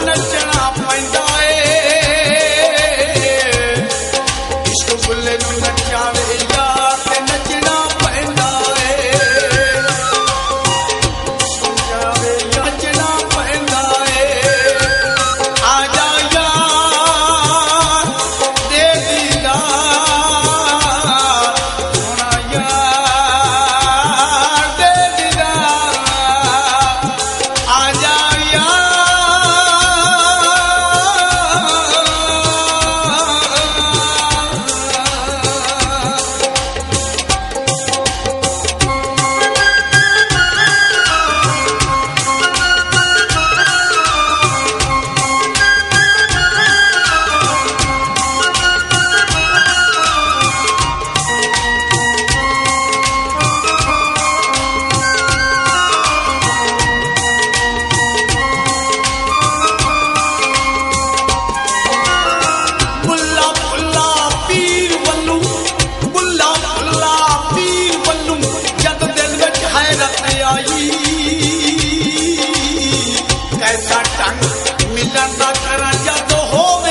ਨੱਚਣਾ ਪੈਂਦਾ ਏ ਇਸ਼ਕ ਬੁੱਲੇ ਨੂੰ ਨੱਚਾਵੇ ਯਾਰ ਤੇ ਨੱਚਣਾ ਪੈਂਦਾ ਏ ਨੱਚਾਵੇ ਨੱਚਣਾ ਪੈਂਦਾ ਏ ਆ ਜਾ ਯਾਰ ਦੇ ਦੀਦਾਰ ਸੋਹਣਾ ਯਾਰ ਦੇ ਦੀਦਾਰ ਆ ਜਾ कैसा टंग मिलन ना करा जद होवे